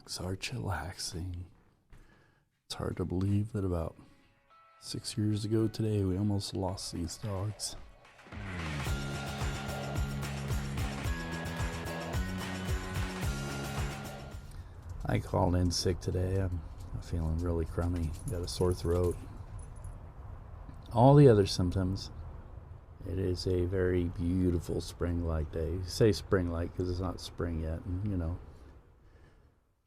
dogs are chillaxing. It's hard to believe that about 6 years ago today we almost lost these dogs. I called in sick today. I'm feeling really crummy. Got a sore throat. All the other symptoms. It is a very beautiful spring-like day. You say spring-like because it's not spring yet. And,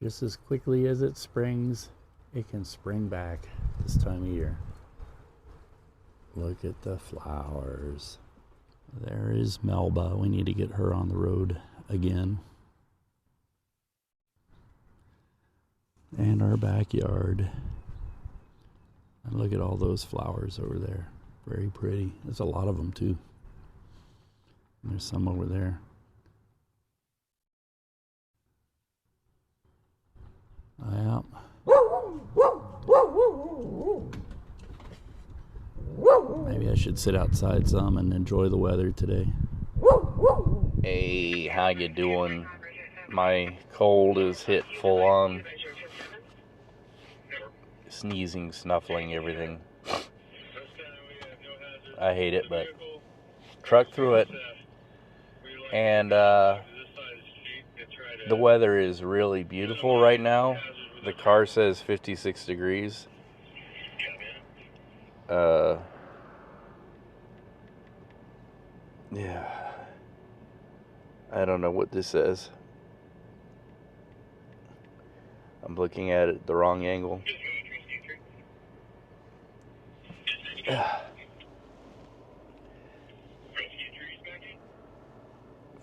just as quickly as it springs, it can spring back this time of year. Look at the flowers. There is Melba. We need to get her on the road again. And our backyard. And look at all those flowers over there. Very pretty. There's a lot of them too. And there's some over there. Yeah. Maybe I should sit outside some and enjoy the weather today. Hey, how you doing? My cold is hit full on. Sneezing, snuffling, everything. I hate it, but truck through it. And the weather is really beautiful right now. The car says 56 degrees. Yeah. I don't know what this says. I'm looking at it the wrong angle.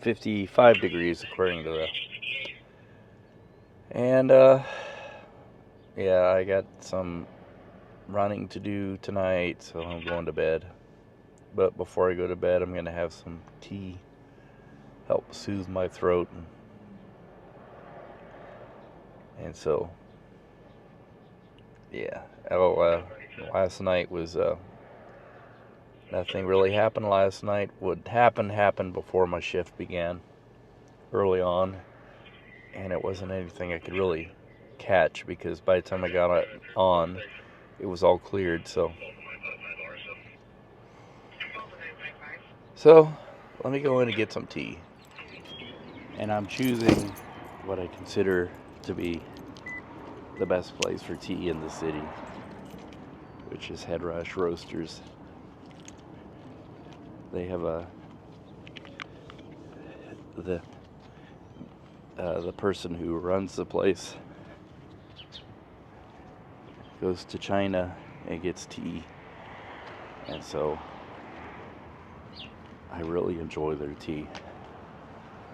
55 degrees according to the... And yeah, I got some running to do tonight, so I'm going to bed. But before I go to bed, I'm going to have some tea, help soothe my throat. And so, yeah. Last night was, nothing really happened last night. What happened before my shift began, early on. And it wasn't anything I could really catch, because by the time I got on, it was all cleared, so let me go in and get some tea. And I'm choosing what I consider to be the best place for tea in the city, which is Head Rush Roasters. They have the person who runs the place goes to China and gets tea, and so I really enjoy their tea.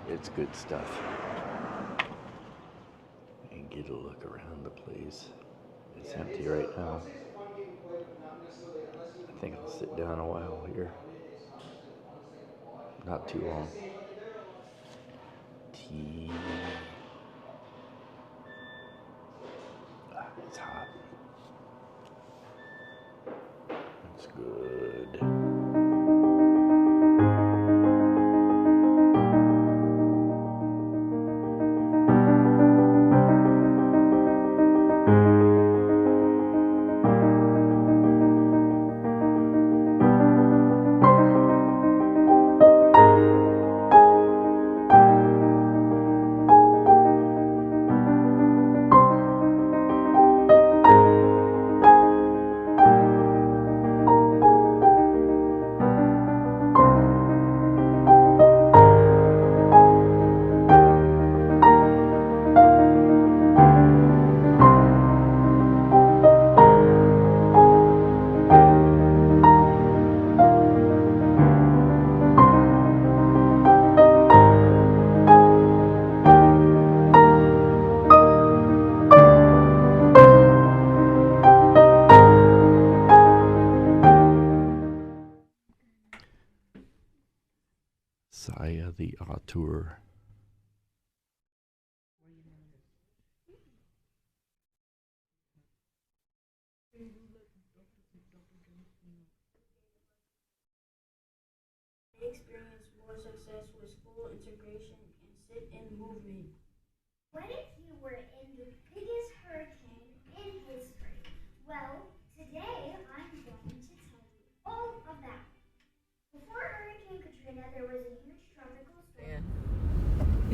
It's good stuff. And get a look around the place. It's empty right now. I think I'll sit down a while here. Not too long. Tea. It's hot. It's good. Saya the auteur. Experience more success with full integration and sit-in movement. What if you were in the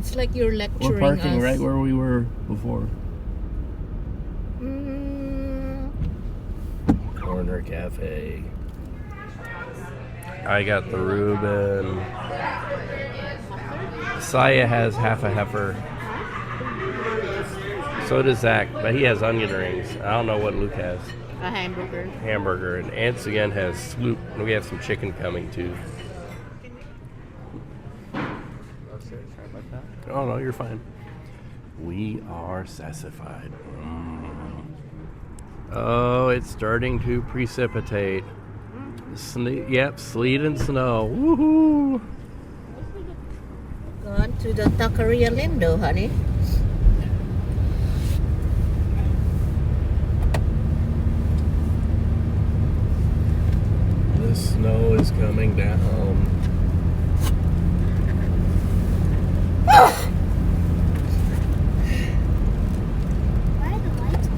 It's like you're lecturing We're parking us. right where we were before. Corner Cafe. I got the Reuben. Saya has half a heifer. So does Zach, but he has onion rings. I don't know what Luke has. A hamburger. Hamburger. And Ants again has sloop. And we have some chicken coming too. Oh no, you're fine. We are sassified. Oh, it's starting to precipitate. Yep, sleet and snow. Woohoo! Gone to the Taqueria Lindo, honey. The snow is coming down. Why are the lights on?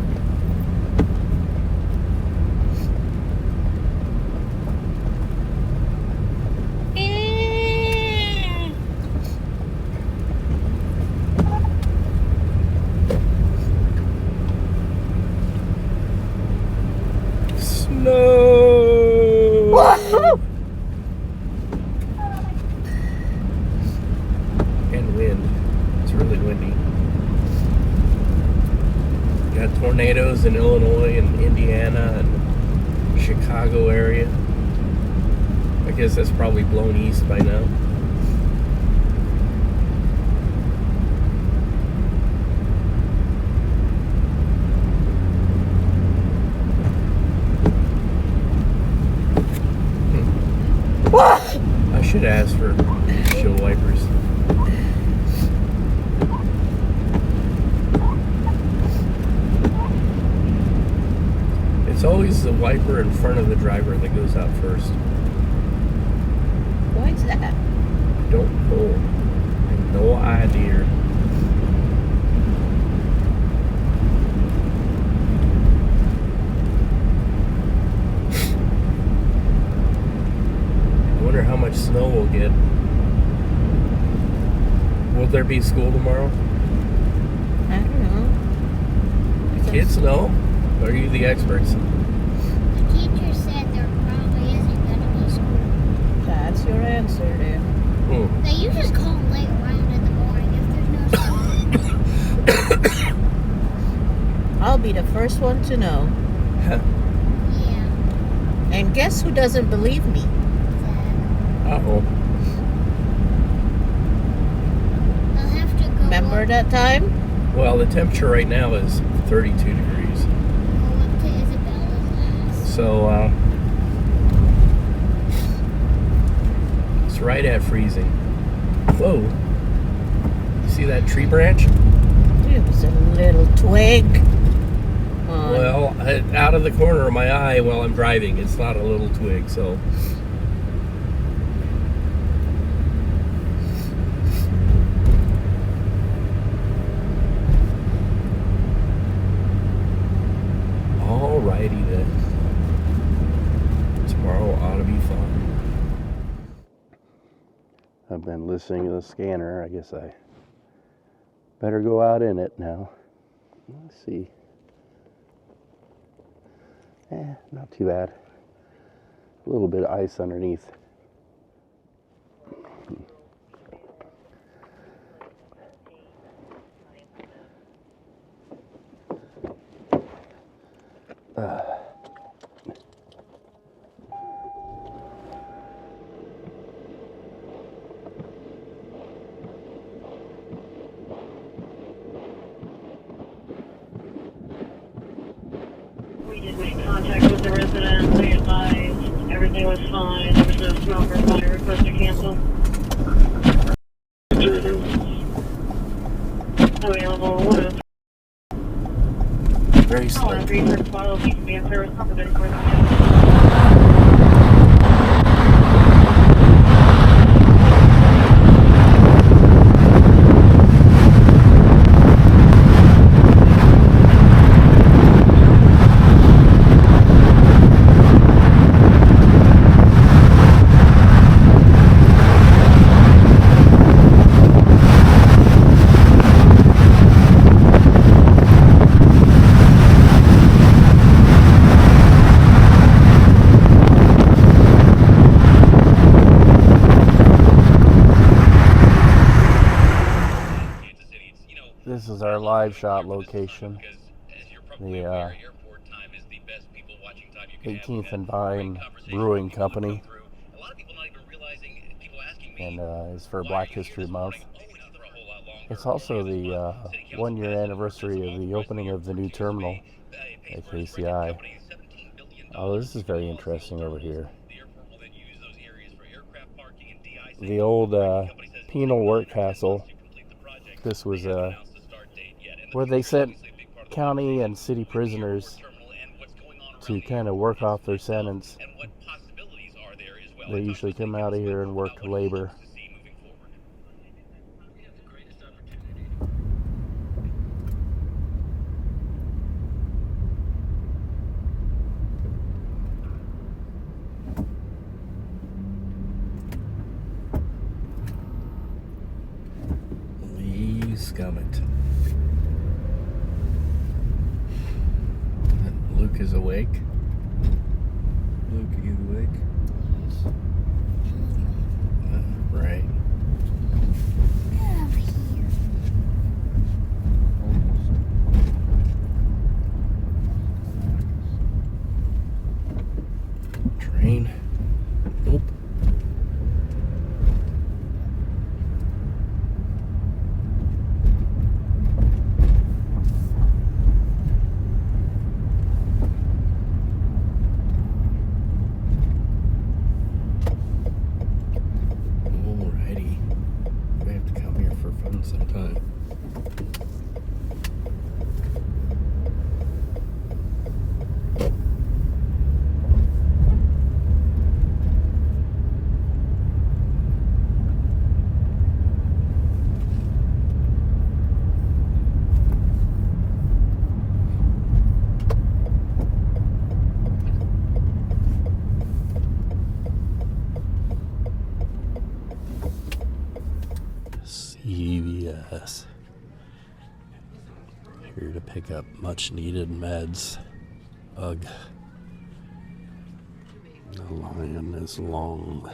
Snow! And wind. It's really windy. Got tornadoes in Illinois and Indiana and Chicago area. I guess that's probably blown east by now. I should ask for windshield wipers. It's always the wiper in front of the driver that goes out first. Why's that? Don't know. I have no idea. I wonder how much snow we'll get. Will there be school tomorrow? I don't know. The kids know? Are you the experts? The teacher said there probably isn't going to be school. That's your answer there. Hmm. They usually call late around in the morning if there's no school. I'll be the first one to know. Yeah. And guess who doesn't believe me? Uh-oh. They'll have to go Remember up, that time? Well, the temperature right now is 32 degrees. go up to Isabella's house. So, it's right at freezing. Whoa. You see that tree branch? It was a little twig. On. Well, out of the corner of my eye while I'm driving, it's not a little twig, so. Alrighty then. Tomorrow ought to be fun. I've been listening to the scanner. I guess I better go out in it now. Let's see. Not too bad. A little bit of ice underneath. We did make contact with the resident. They advised everything was fine. There was no smoke or fire. Request to cancel. Available. Very Call slow. and research bottle needs to be in service. Confidential for the This is our live shot location. The 18th and Vine Brewing Company. And it's for Black History Month. It's also the 1-year anniversary of the opening of the new terminal at KCI. Oh, this is very interesting over here. The old penal work castle. This was where they sent county and city prisoners to kind of work off their sentence. They usually come out of here and work labor. Lee Scummit. Luke is awake. Luke, are you awake? Right. Get over here. Train. Nope. Alrighty. We have to come here for fun sometime. CVS. Here to pick up much needed meds. Ugh. The line is long.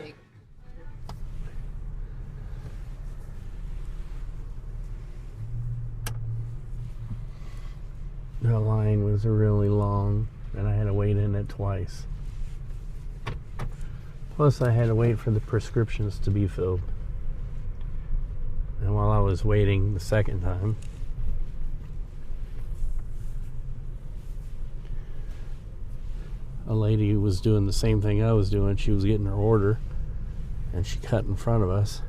The line was really long, and I had to wait in it twice. Plus, I had to wait for the prescriptions to be filled. And while I was waiting the second time, a lady was doing the same thing I was doing. She was getting her order, and she cut in front of us,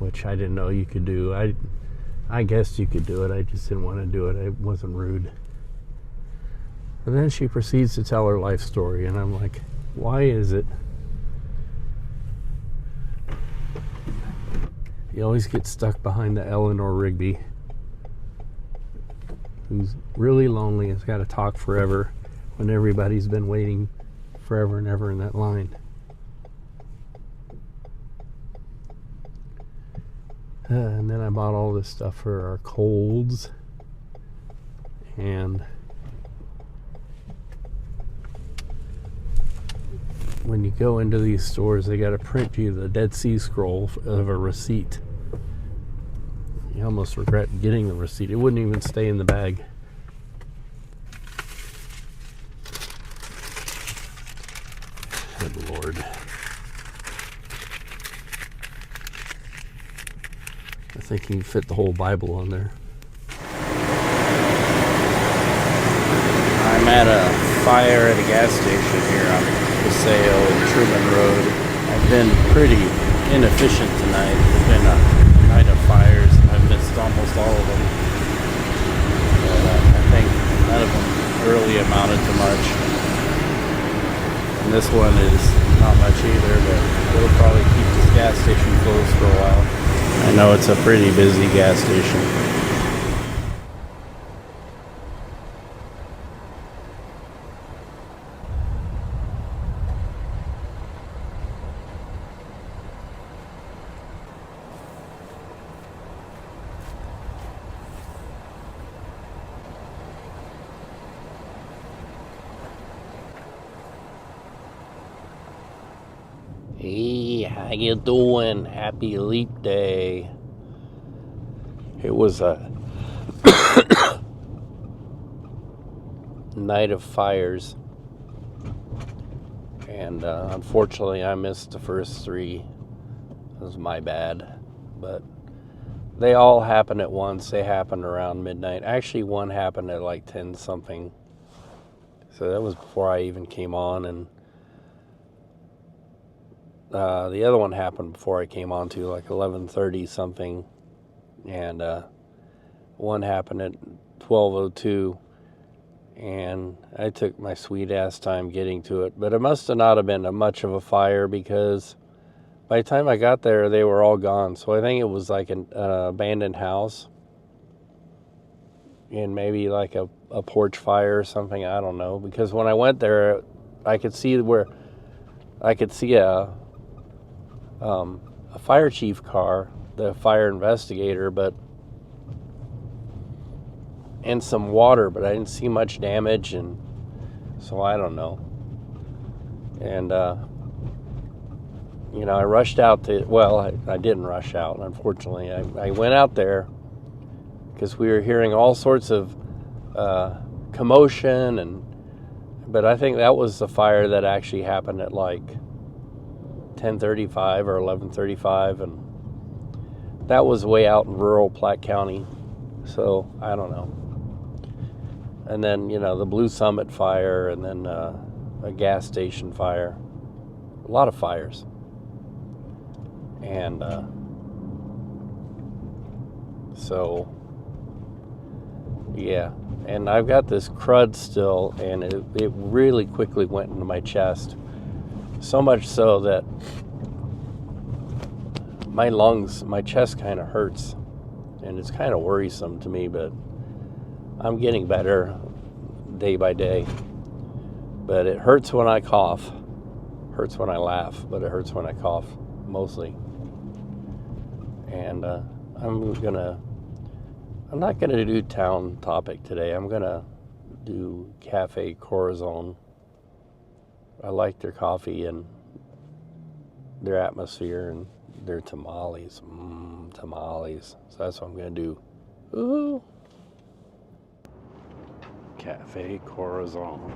which I didn't know you could do. I guessed you could do it. I just didn't want to do it. It wasn't rude. And then she proceeds to tell her life story, and I'm like, why is it you always get stuck behind the Eleanor Rigby, who's really lonely and has got to talk forever when everybody's been waiting forever and ever in that line? And then I bought all this stuff for our colds. And when you go into these stores, they got to print you the Dead Sea Scroll of a receipt. You almost regret getting the receipt. It wouldn't even stay in the bag. Good Lord. I think you can fit the whole Bible on there. I'm at a fire at a gas station here on Paseo and Truman Road. I've been pretty inefficient tonight. It's been a night of fires. I've missed almost all of them. But I think none of them really amounted to much. And this one is not much either, but it'll probably keep this gas station closed for a while. I know it's a pretty busy gas station. Hey, how you doing? Happy Leap Day. It was a night of fires, and unfortunately I missed the first 3. It was my bad, but they all happened at once. They happened around midnight. Actually, one happened at like 10 something, so that was before I even came on, and the other one happened before I came on too, like 11:30 something, and one happened at 12:02. And I took my sweet ass time getting to it. But it must have not have been much of a fire, because by the time I got there, they were all gone. So I think it was like an abandoned house. And maybe like a porch fire or something. I don't know. Because when I went there, I could see a fire chief car, the fire investigator, and some water, but I didn't see much damage, and so I don't know. And I rushed out I didn't rush out, unfortunately. I went out there because we were hearing all sorts of commotion, but I think that was the fire that actually happened at like 10:35 or 11:35, and that was way out in rural Platte County, so I don't know. And then, the Blue Summit fire, and then a gas station fire. A lot of fires. And so, yeah. And I've got this crud still, and it really quickly went into my chest. So much so that my chest kind of hurts. And it's kind of worrisome to me, but I'm getting better day by day. But it hurts when I cough. Hurts when I laugh, but it hurts when I cough mostly. And I'm not gonna do town topic today. I'm gonna do Cafe Corazon. I like their coffee and their atmosphere and their tamales. Tamales. So that's what I'm gonna do. Ooh. Cafe Corazon.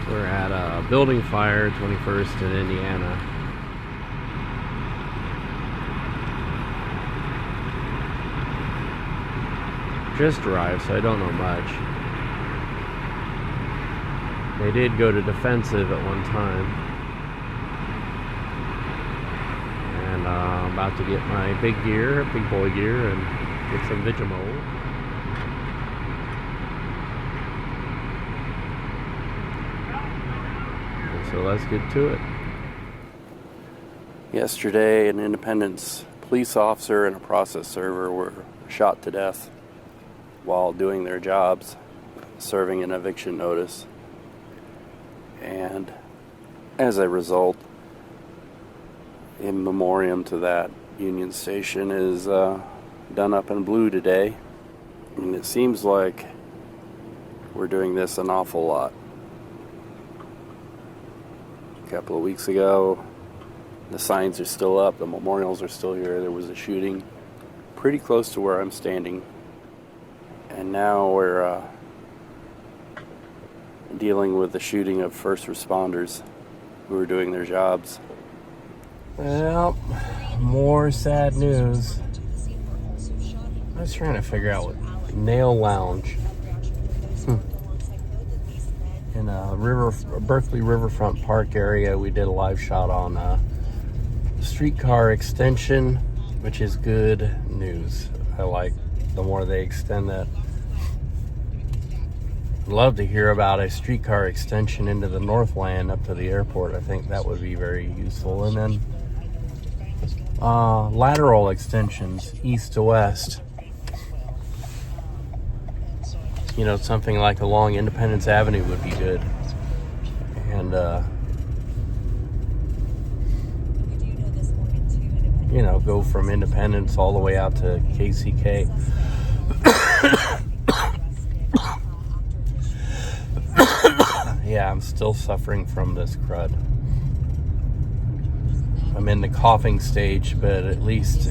We're at a building fire, 21st in Indiana. Just arrived, so I don't know much. They did go to defensive at one time. And I'm about to get my big boy gear, and get some Vigimole. So let's get to it. Yesterday, an Independence police officer and a process server were shot to death while doing their jobs, serving an eviction notice. And as a result, in memoriam to that, Union Station is done up in blue today. And it seems like we're doing this an awful lot. A couple of weeks ago, The signs are still up. The memorials are still here. There was a shooting pretty close to where I'm standing. And now we're dealing with the shooting of first responders who are doing their jobs. Well, more sad news. I was trying to figure out what Nail Lounge in Berkeley Riverfront Park area. We did a live shot on streetcar extension, which is good news. I like the more they extend that. I'd love to hear about a streetcar extension into the Northland up to the airport. I think that would be very useful. And then lateral extensions east to west. You know, something like along Independence Avenue would be good. And you know, go from Independence all the way out to KCK. Yeah, I'm still suffering from this crud. I'm in the coughing stage, but at least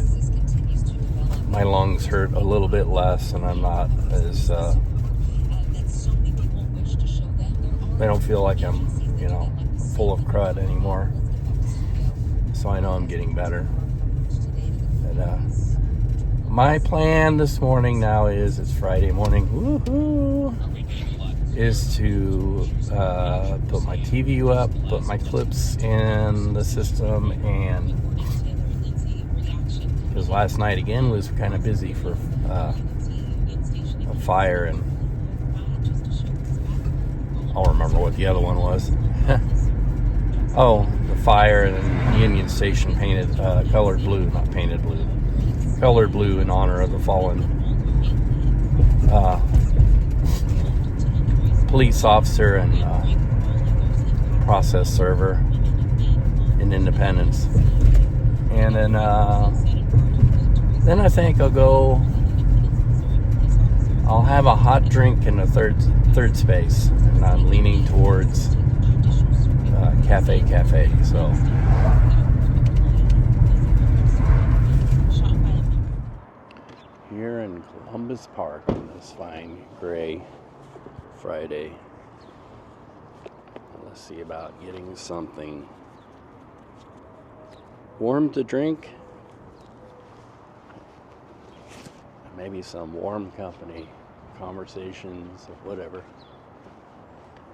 my lungs hurt a little bit less, and I'm not as I don't feel like I'm, you know, full of crud anymore. So I know I'm getting better. But my plan this morning now is, it's Friday morning, woohoo, is to put my TV up, put my clips in the system, and because last night again was kind of busy for a fire, and I'll remember what the other one was. Oh, the fire, and Union Station painted colored blue, not painted blue, colored blue in honor of the fallen police officer and process server in Independence. And then I think I'll have a hot drink in the third space, and I'm leaning towards Cafe. So Here in Columbus Park on this fine gray Friday. Let's see about getting something warm to drink. Maybe some warm company, conversations, or whatever.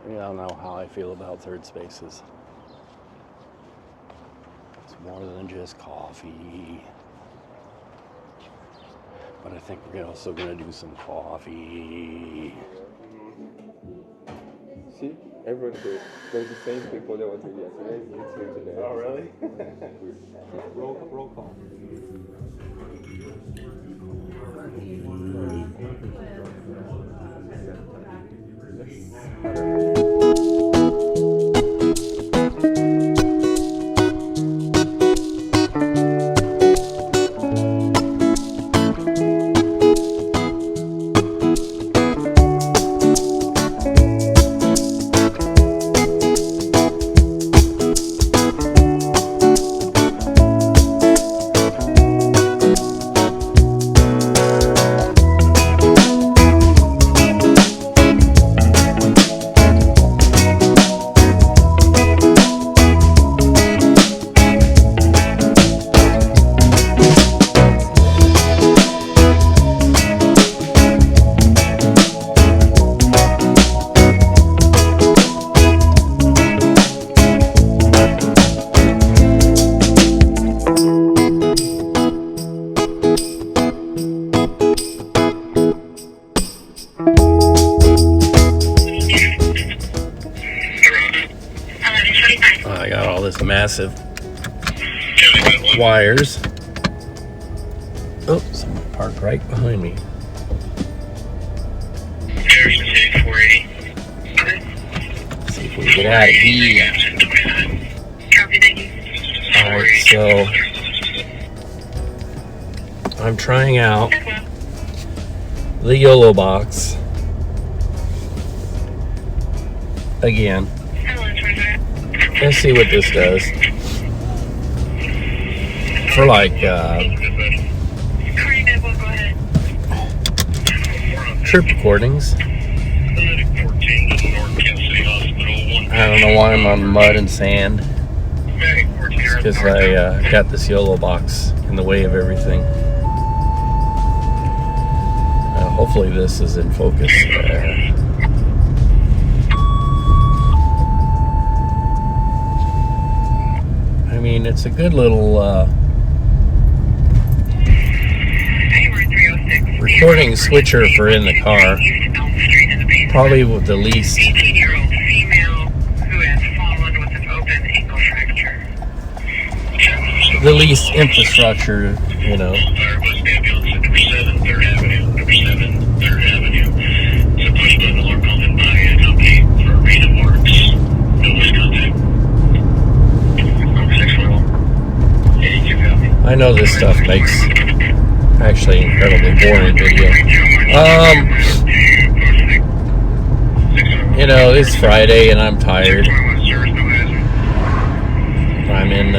I don't know how I feel about third spaces. It's more than just coffee. But I think we're also going to do some coffee. See, everyone's great. There's the same people that went here yesterday. It's here today. Oh, really? roll call. I got all this massive wires. Oh, someone parked right behind me. See if we can get out of here. Alright, so I'm trying out the YOLO box again. Let's see what this does. for like trip recordings. I don't know why I'm on mud and sand. It's because I got this YOLO box in the way of everything. Hopefully this is in focus. I mean, it's a good little recording switcher for in the car. Probably with the least infrastructure, you know. I know this stuff makes actually incredibly boring video. You know, it's Friday and I'm tired. I'm in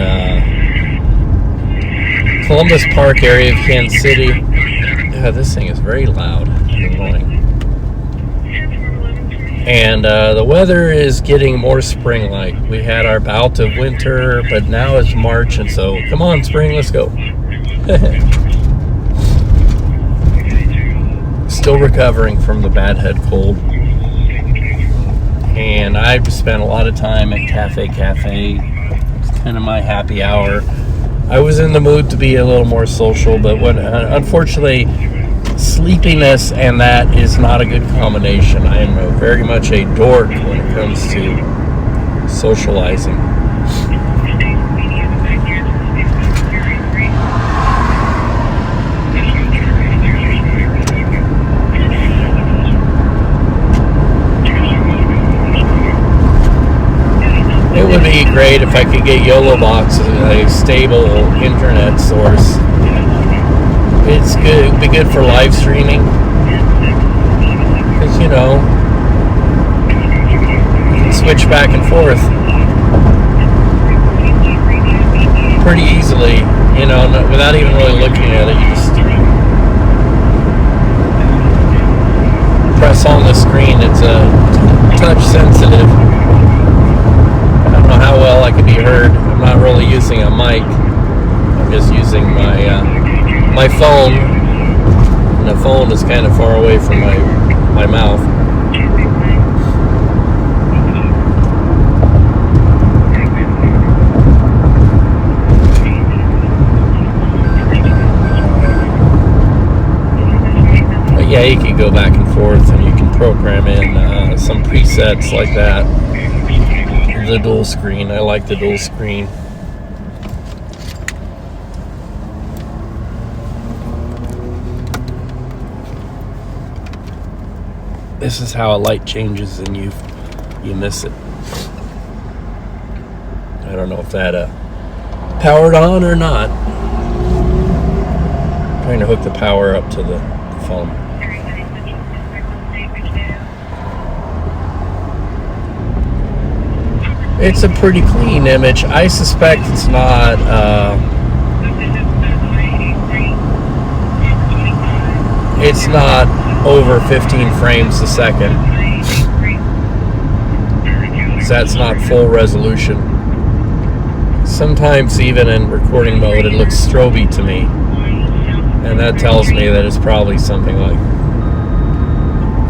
Columbus Park area of Kansas City. Yeah, this thing is very loud and annoying. And the weather is getting more spring-like. We had our bout of winter, but now it's March, and so come on, spring, let's go. Still recovering from the bad head cold. And I've spent a lot of time at Cafe. It's kind of my happy hour. I was in the mood to be a little more social, but unfortunately, sleepiness and that is not a good combination. I am very much a dork when it comes to socializing. It would be great if I could get YOLO Box, a stable internet source. It's good. It'd be good for live streaming, because you know you can switch back and forth pretty easily. You know, without even really looking at it. You just press on the screen. It's touch sensitive. I don't know how well I can be heard. I'm not really using a mic. I'm just using my phone, and the phone is kind of far away from my mouth. But yeah, you can go back and forth, and you can program in some presets like that. The dual screen, I like the dual screen. This is how a light changes and you miss it. I don't know if that powered on or not. I'm trying to hook the power up to the phone. It's a pretty clean image. I suspect it's not over 15 frames a second. That's not full resolution. Sometimes even in recording mode it looks stroby to me, and that tells me that it's probably something like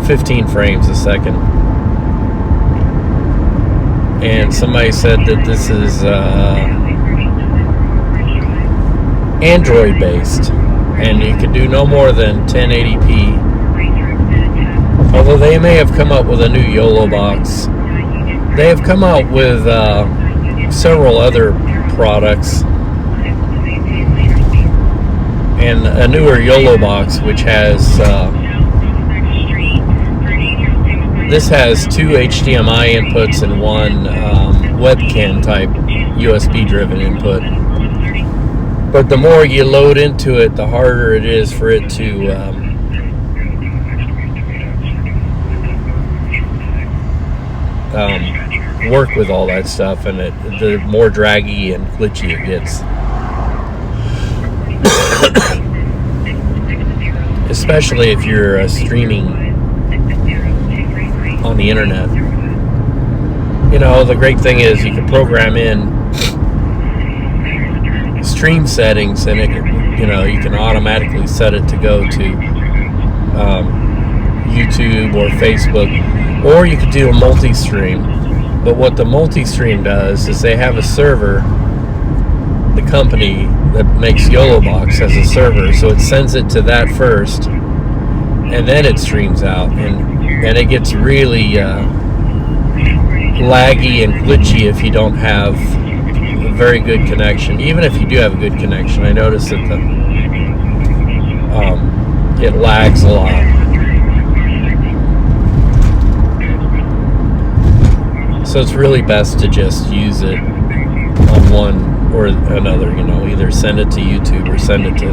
15 frames a second. And somebody said that this is Android based, and you can do no more than 1080p. Although they may have come up with a new YOLO box. They have come out with several other products, and a newer YOLO box which has this has 2 HDMI inputs and one webcam type USB driven input. But the more you load into it, the harder it is for it to work with all that stuff, and the more draggy and glitchy it gets. especially if you're streaming on the internet. You know, the great thing is you can program in stream settings, and it, you know, you can automatically set it to go to YouTube or Facebook, or you could do a multi-stream. But what the multi-stream does is they have a server. The company that makes YOLObox has a server, so it sends it to that first, and then it streams out, and it gets really laggy and glitchy if you don't have a very good connection. Even if you do have a good connection, I notice that it lags a lot. So it's really best to just use it on one or another, you know, either send it to YouTube or send it to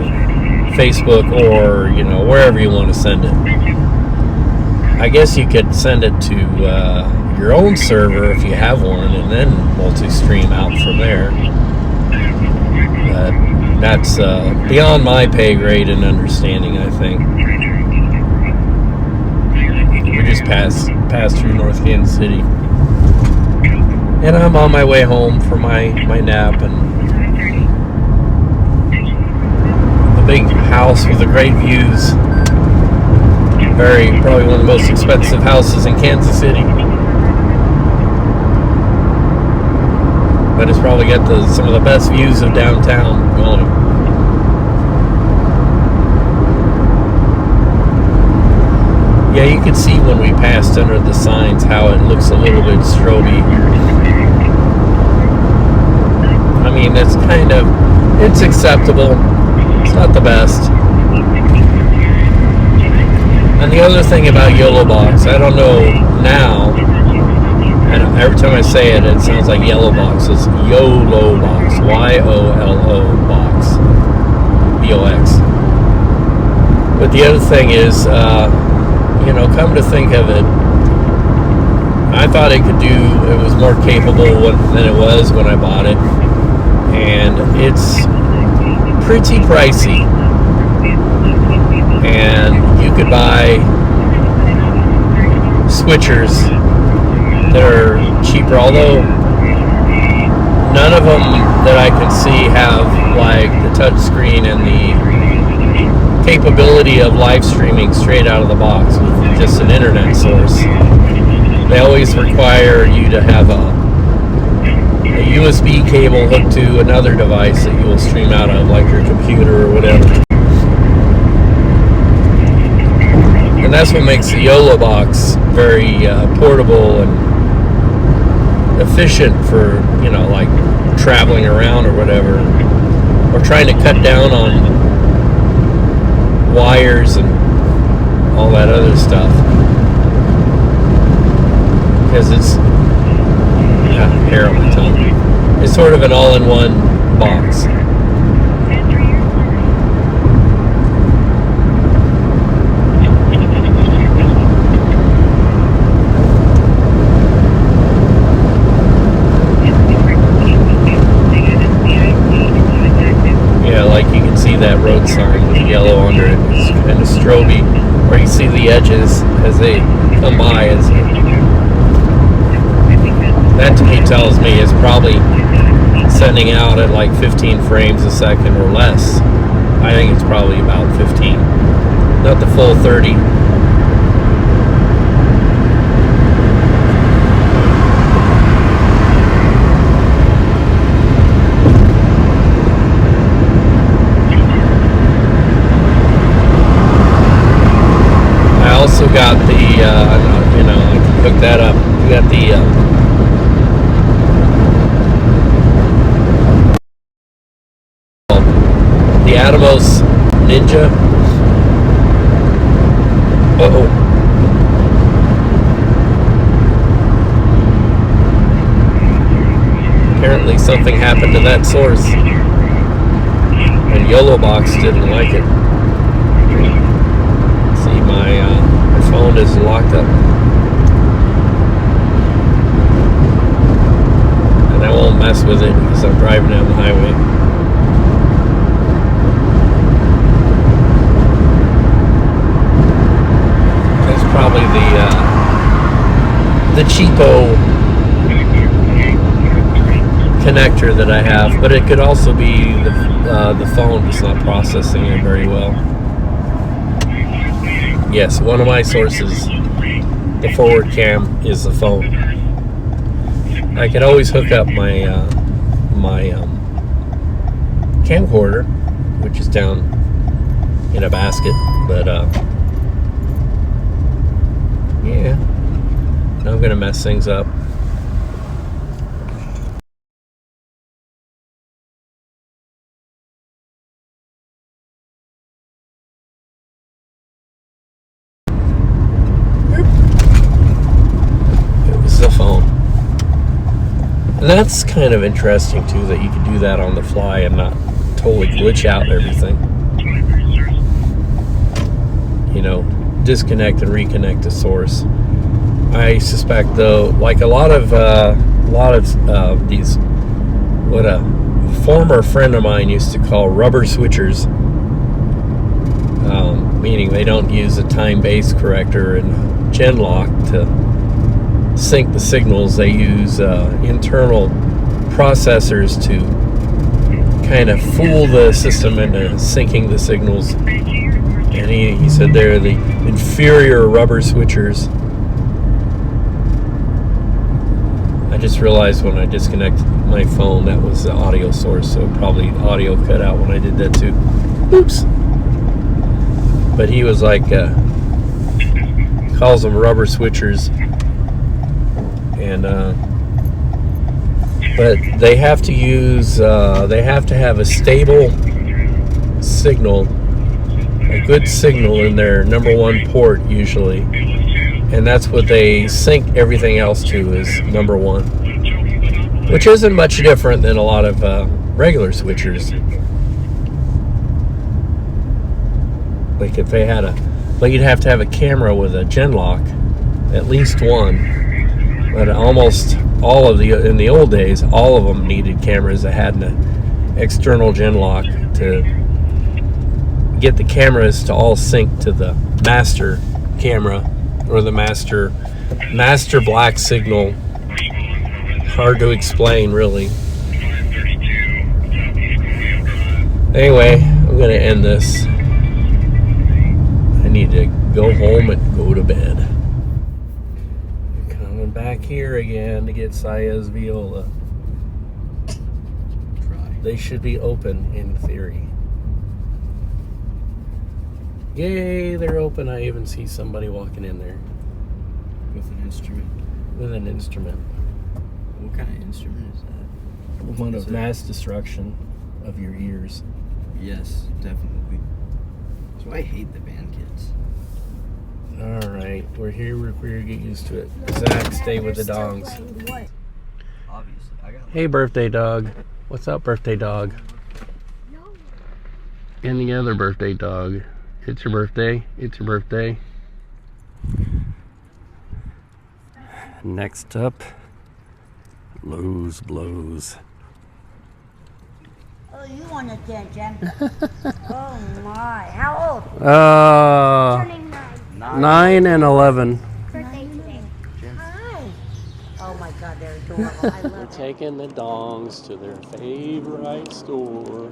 Facebook, or, you know, wherever you want to send it. I guess you could send it to your own server if you have one, and then multi-stream out from there. That's beyond my pay grade and understanding, I think. We just passed through North Kansas City. And I'm on my way home for my nap, and the big house with the great views. Probably one of the most expensive houses in Kansas City. But it's probably got some of the best views of downtown going. Yeah, you can see when we passed under the signs how it looks a little bit stroby. I mean, it's acceptable. It's not the best. And the other thing about YOLObox, I don't know now, and every time I say it, it sounds like yellow box. It's YOLObox, YOLO box, BOX. But the other thing is, you know, come to think of it, I thought it was more capable than it was when I bought it. And it's pretty pricey. And you could buy switchers that are cheaper, although none of them that I can see have like the touch screen and the capability of live streaming straight out of the box with just an internet source. They always require you to have a USB cable hooked to another device that you will stream out of, like your computer or whatever. And that's what makes the YOLObox very portable and efficient for, you know, like traveling around or whatever, or trying to cut down on wires and all that other stuff. Because it's hair on my tongue. It's sort of an all-in-one box. Yeah, like you can see that road sign with yellow under it. It's kind of stroby, where you see the edges as they come by. That to me tells me it's probably sending out at like 15 frames a second or less. I think it's probably about 15, not the full 30. I also got the, you know, I can hook that up. We got the Atomos Ninja. Uh-oh. Apparently something happened to that source, and YOLObox didn't like it. See, my phone is locked up, and I won't mess with it because I'm driving down the highway. connector that I have, but it could also be the phone just not processing it very well. Yes, one of my sources, the forward cam, is the phone. I could always hook up my camcorder, which is down in a basket, but yeah, I'm gonna mess things up. It was the phone. And that's kind of interesting too, that you can do that on the fly and not totally glitch out everything. You know, disconnect and reconnect the source. I suspect, though, like a lot of these, what a former friend of mine used to call rubber switchers, meaning they don't use a time-based corrector and Genlock to sync the signals. They use internal processors to kind of fool the system into syncing the signals. And he said they're the inferior rubber switchers. I just realized when I disconnected my phone that was the audio source, so probably audio cut out when I did that too. Oops. But he was like, calls them rubber switchers. And but they have to use, they have to have a stable signal, a good signal in their number one port usually, and that's what they sync everything else to, is number one, which isn't much different than a lot of regular switchers. Like if they had but you'd have to have a camera with a Genlock, at least one. But almost all of in the old days, all of them needed cameras that had an external Genlock to get the cameras to all sync to the master camera, or the master black signal. Hard to explain, really. Anyway, I'm going to end this. I need to go home and go to bed. Coming back here again to get Saya's viola. They should be open in theory. Yay, they're open. I even see somebody walking in there. With an instrument. With an instrument. What kind of instrument is that? One of mass destruction of your ears. Yes, definitely. That's why I hate the band kids. Alright, we're here. We're going to get used to it. Zach, stay with the dogs. Obviously, I got. Hey, birthday dog. What's up, birthday dog? And the other birthday dog. It's your birthday. It's your birthday. Next up, Lowe's Blows. Oh, you want attention? Oh my! How old? Turning 9. 9 and 11. Birthday today. Hi. Oh my God, they're adorable. I We're love them. taking the dongs to their favorite store.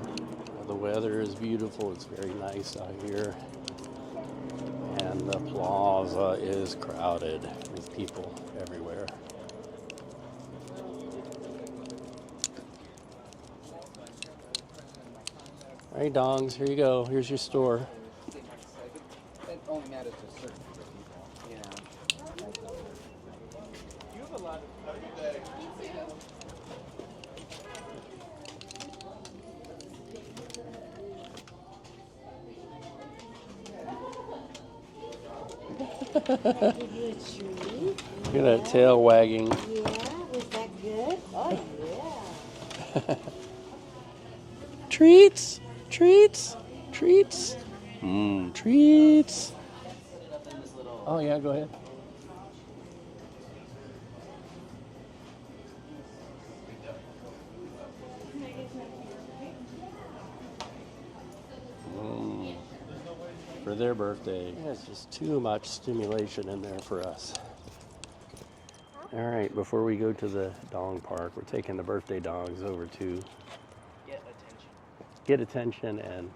The weather is beautiful. It's very nice out here. And the plaza is crowded with people everywhere. All right, dongs, here you go. Here's your store. It only matters to certain people, you know. You have a lot of Give you a treat. Look at that tail wagging. Yeah, was that good? Oh yeah. Treats, treats, treats. Treats. Oh yeah, go ahead. For their birthday. There's just too much stimulation in there for us. All right, before we go to the dog park, we're taking the birthday dogs over to get attention and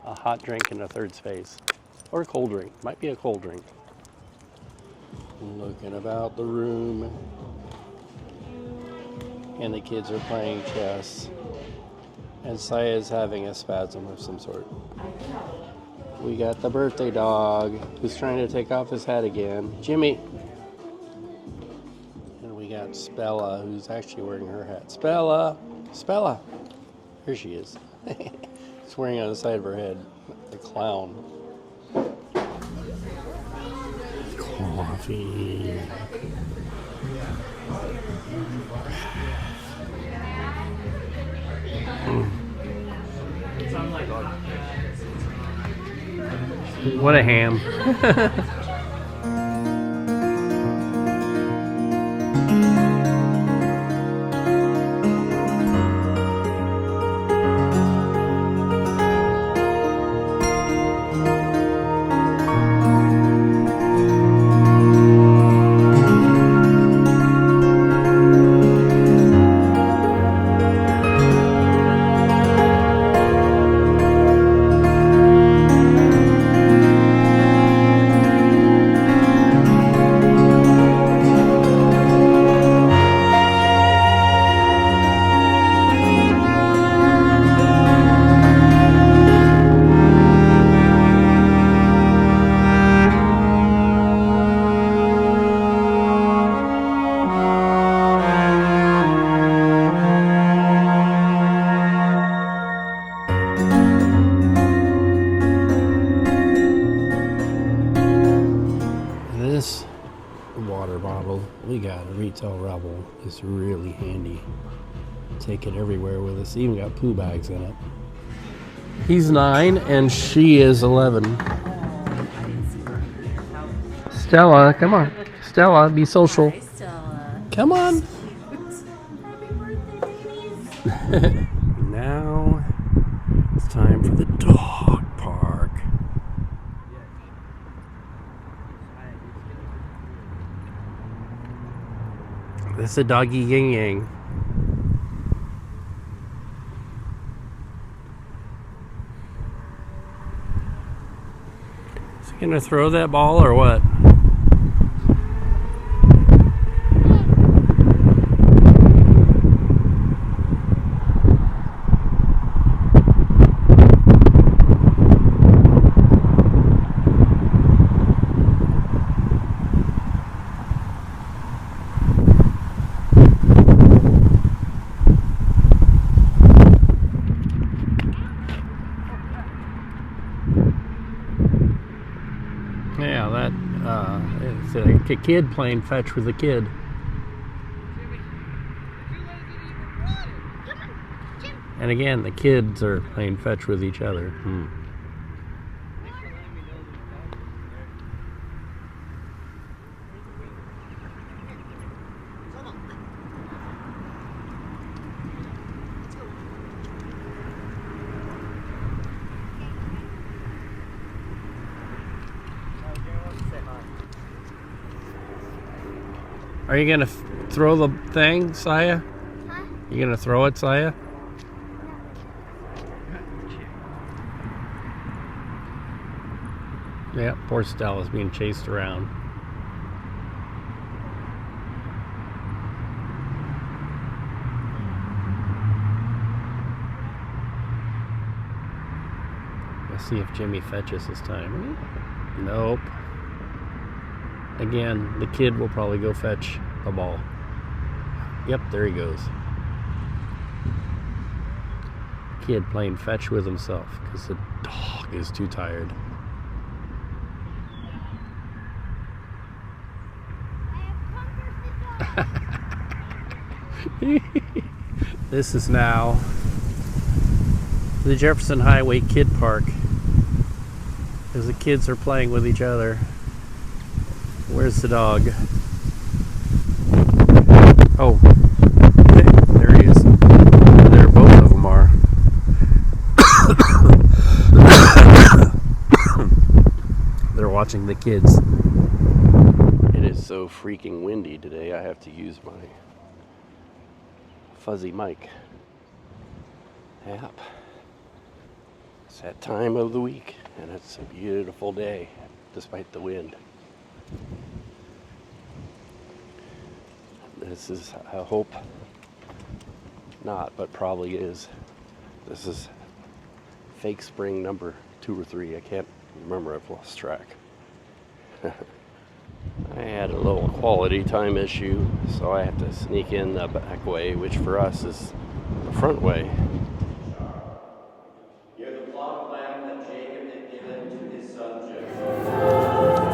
a hot drink in a third space. Or a cold drink. Might be a cold drink. Looking about the room. And the kids are playing chess. And Saya is having a spasm of some sort. We got the birthday dog who's trying to take off his hat again. Jimmy. And we got Spella who's actually wearing her hat. Spella! Spella! Here she is. She's wearing it on the side of her head. The clown. Coffee. What a ham. This water bottle we got at Retail Rebel is really handy. Take it everywhere with us. Even got poo bags in it. He's 9 and she is 11. Stella, come on. Stella, be social. Hi, Stella. Come on. Happy birthday, babies. Now it's time for the dog park. This is a doggy yin yang. Is he gonna throw that ball or what? Yeah, that it's a kid playing fetch with a kid. And again, the kids are playing fetch with each other. Are you gonna throw the thing, Saya? Huh? You gonna throw it, Saya? Yeah, poor Stella's being chased around. Let's see if Jimmy fetches this time. Nope. Again, the kid will probably go fetch the ball. Yep, there he goes. Kid playing fetch with himself because the dog is too tired. This is now the Jefferson Highway Kid Park as the kids are playing with each other. Where's the dog? Oh, there he is. There both of them are. They're watching the kids. It is so so freaking windy today, I have to use my fuzzy mic. Yep. It's that time of the week, and it's a beautiful day, despite the wind. This is, I hope not, but probably is. This is fake spring number 2 or 3. I can't remember, I've lost track. I had a little quality time issue, so I have to sneak in the back way, which for us is the front way. Hear the plot plan that Jacob had given to his son Joseph.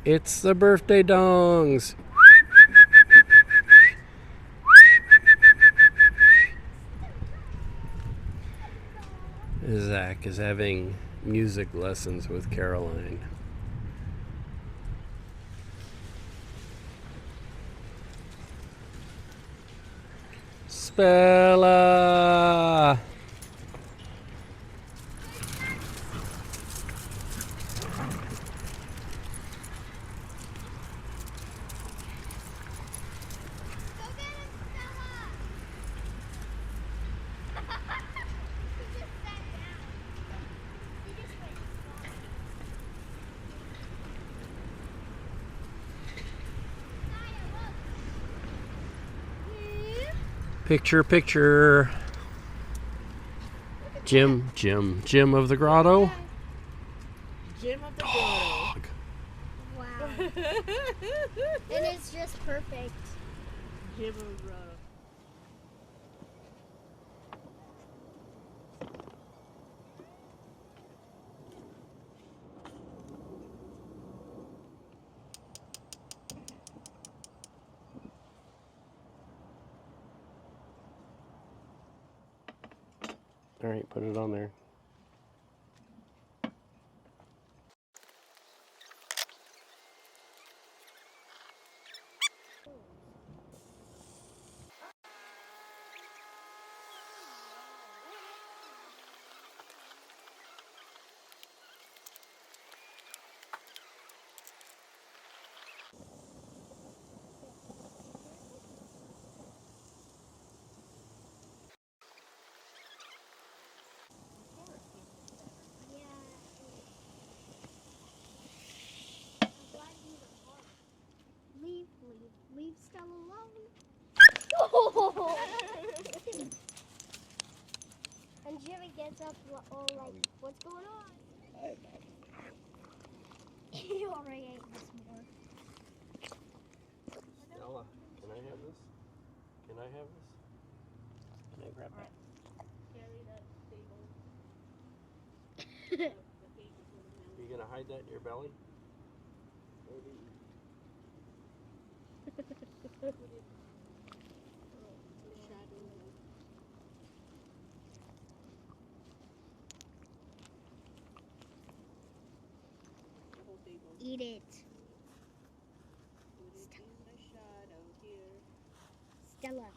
It's the birthday dongs. Zach is having music lessons with Caroline. Spella! Picture, picture. Jim of the grotto. Jim of the Dog. Wow. And it's just perfect. Jim of the grotto. All right, put it on there. Leave Stella alone. And Jimmy gets up all like, what's going on? He already ate this more. Ella, can I have this? Can I have this? Can I grab that? You gonna hide that in your belly? Eat it. Stella.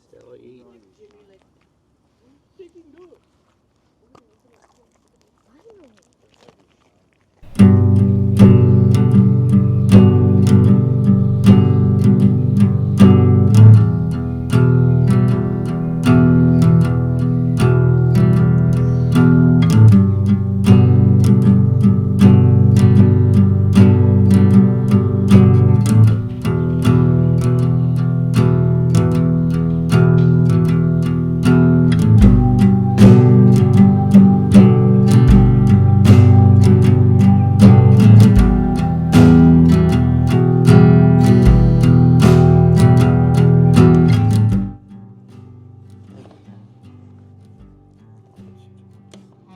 Stella, eat.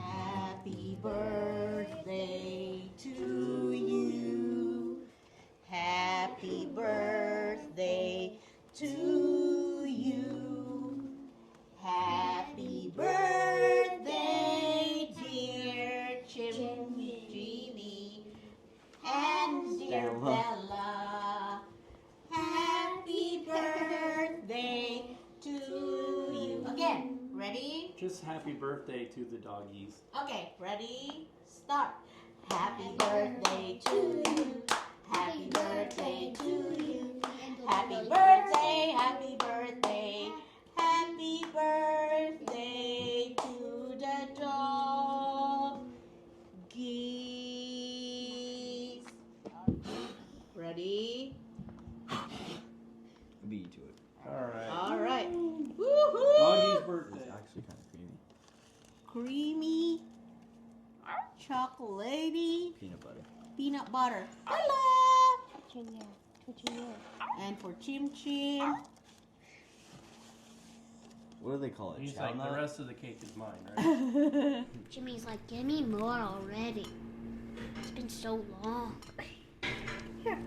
Happy birthday to you. Happy birthday to you. Happy birthday, dear Jimmy and dear Bella. Ready? Just happy birthday to the doggies. Okay, ready? Start. Happy birthday to you. Happy birthday to you. Happy birthday, happy birthday. Happy birthday to the doggies. Ready? Beat you to it. All right. Woohoo! Doggy's birthday. It's actually kind of creamy. Creamy, chocolatey, Peanut butter. Hello! And for Chim Chim. What do they call it? He's Chow like, nut? the rest of the cake is mine, right? Jimmy's like, give me more already. It's been so long. Here.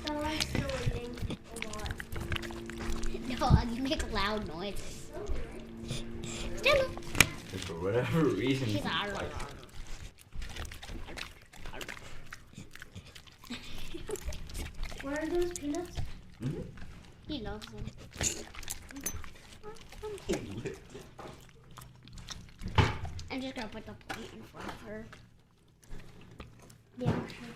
So I'm still eating a lot. Dog, you make loud noises. Stella. For whatever reason. She's like, Where are those peanuts? Mm-hmm. he loves them. I'm just gonna put the plate in front of her. The actual